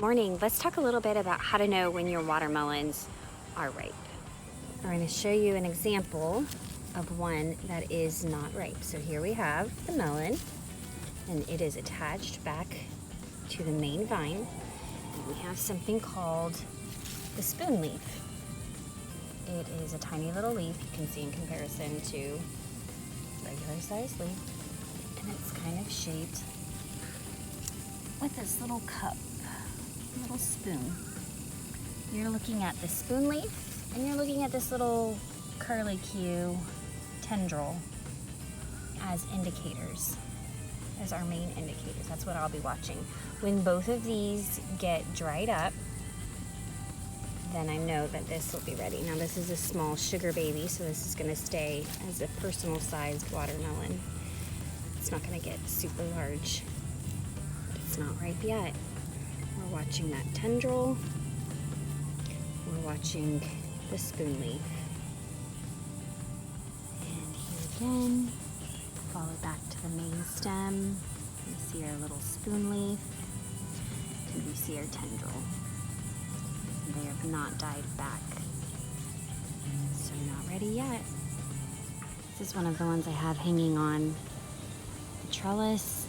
morning. Let's talk a little bit about how to know when your watermelons are ripe. I'm going to show you an example of one that is not ripe. So here we have the melon, and it is attached back to the main vine. And we have something called the spoon leaf. It is a tiny little leaf, you can see in comparison to regular sized leaf, and it's kind of shaped with this little cup, little spoon. You're looking at the spoon leaf, and you're looking at this little curlicue tendril as indicators, as our main indicators. That's what I'll be watching. When both of these get dried up, then I know that this will be ready. Now this is a small sugar baby, so this is gonna stay as a personal sized watermelon. It's not gonna get super large. It's not ripe yet. We're watching that tendril. We're watching the spoon leaf. And here again, follow back to the main stem. We see our little spoon leaf, and we see our tendril. They have not died back, so not ready yet. This is one of the ones I have hanging on the trellis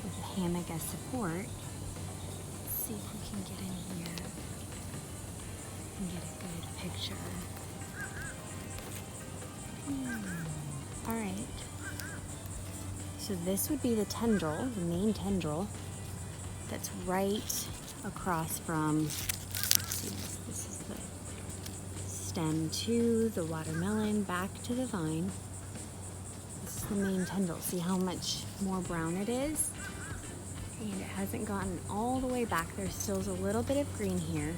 with a hammock as support. Let's see if we can get in here and get a good picture. All right, so this would be the tendril, the main tendril, that's right across from, this is the stem to the watermelon, back to the vine. This is the main tendril. See how much more brown it is? And it hasn't gotten all the way back. There's still a little bit of green here.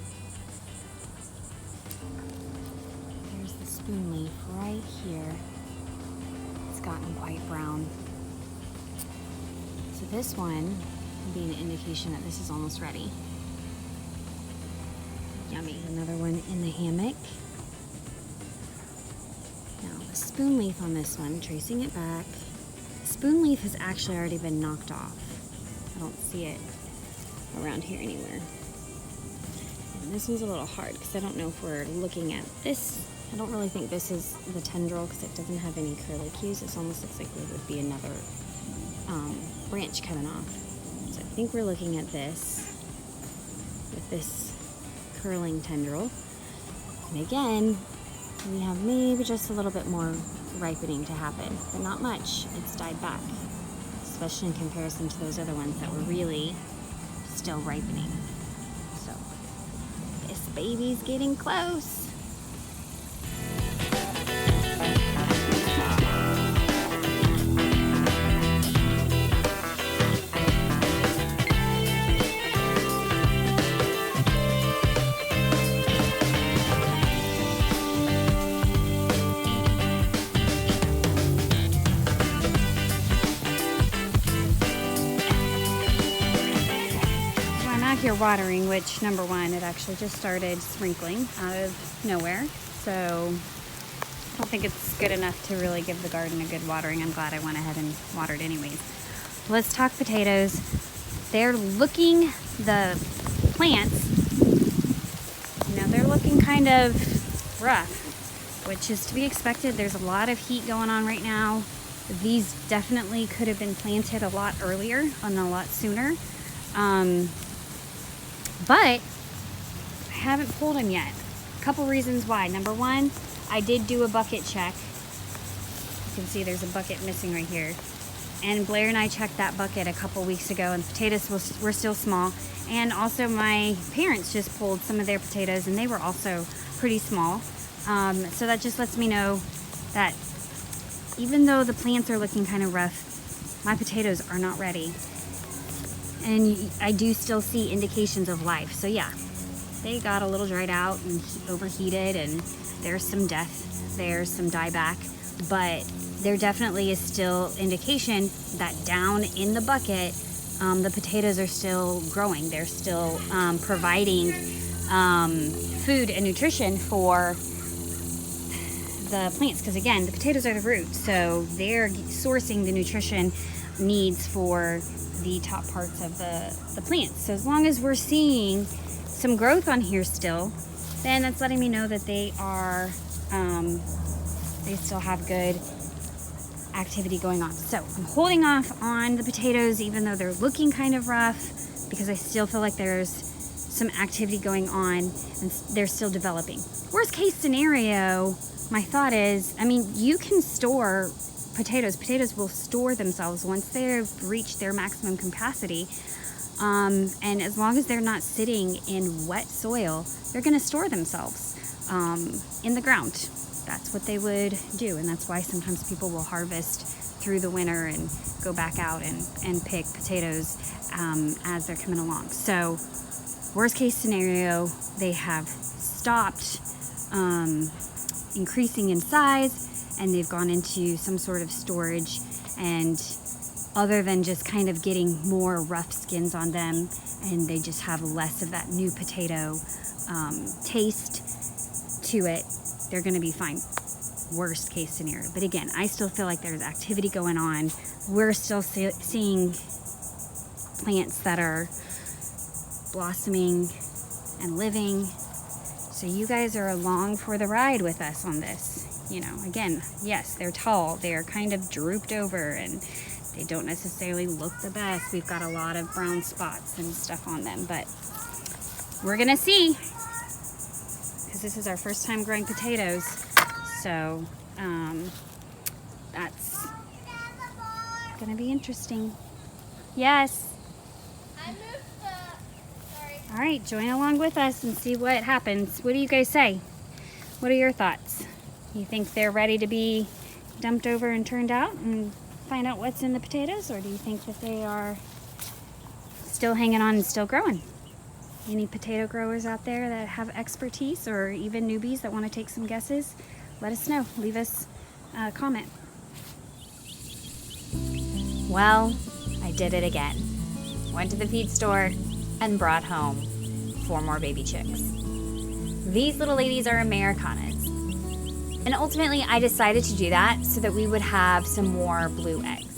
There's the spoon leaf right here. It's gotten quite brown. So this one would be an indication that this is almost ready. Yummy. Another one in the hammock. Now the spoon leaf on this one, tracing it back. The spoon leaf has actually already been knocked off. I don't see it around here anywhere. And this one's a little hard because I don't know if we're looking at this. I don't really think this is the tendril because it doesn't have any curlicues. It almost looks like there would be another branch coming off. So I think we're looking at this with this curling tendril. And again, we have maybe just a little bit more ripening to happen, but not much. It's died back, especially in comparison to those other ones that were really still ripening. So this baby's getting close. Here watering, which number one, it actually just started sprinkling out of nowhere, so I don't think it's good enough to really give the garden a good watering. I'm glad I went ahead and watered anyways. Let's talk potatoes. They're looking, the plants, they're looking kind of rough, which is to be expected. There's a lot of heat going on right now. These definitely could have been planted a lot earlier and a lot sooner. But I haven't pulled them yet. A couple reasons why. Number one, I did do a bucket check. You can see there's a bucket missing right here. And Blair and I checked that bucket a couple weeks ago, and the potatoes were still small. And also my parents just pulled some of their potatoes, and they were also pretty small. So that just lets me know that even though the plants are looking kind of rough, my potatoes are not ready. And I do still see indications of life. So yeah, they got a little dried out and overheated, and there's some death, there's some dieback, but there definitely is still indication that down in the bucket, the potatoes are still growing. They're still providing food and nutrition for the plants, because again, the potatoes are the root, so they're sourcing the nutrition needs for the top parts of the plants. So as long as we're seeing some growth on here still, then that's letting me know that they are, they still have good activity going on. So I'm holding off on the potatoes even though they're looking kind of rough, because I still feel like there's some activity going on and they're still developing. Worst case scenario, my thought is, I mean, you can store potatoes. Potatoes will store themselves once they've reached their maximum capacity. And as long as they're not sitting in wet soil, they're going to store themselves in the ground. That's what they would do, and that's why sometimes people will harvest through the winter and go back out and pick potatoes as they're coming along. So worst case scenario, they have stopped increasing in size and they've gone into some sort of storage, and other than just kind of getting more rough skins on them, and they just have less of that new potato taste to it, they're going to be fine. Worst case scenario. But again, I still feel like there's activity going on. We're still seeing plants that are blossoming and living. So you guys are along for the ride with us on this. You know, again, yes, they're tall. They're kind of drooped over and they don't necessarily look the best. We've got a lot of brown spots and stuff on them, but we're going to see, because this is our first time growing potatoes. So that's going to be interesting. Yes. All right, join along with us and see what happens. What do you guys say? What are your thoughts? You think they're ready to be dumped over and turned out and find out what's in the potatoes, or do you think that they are still hanging on and still growing? Any potato growers out there that have expertise, or even newbies that want to take some guesses? Let us know. Leave us a comment. Well, I did it again. Went to the feed store and brought home 4 more baby chicks. These little ladies are Ameraucanas. And ultimately, I decided to do that so that we would have some more blue eggs.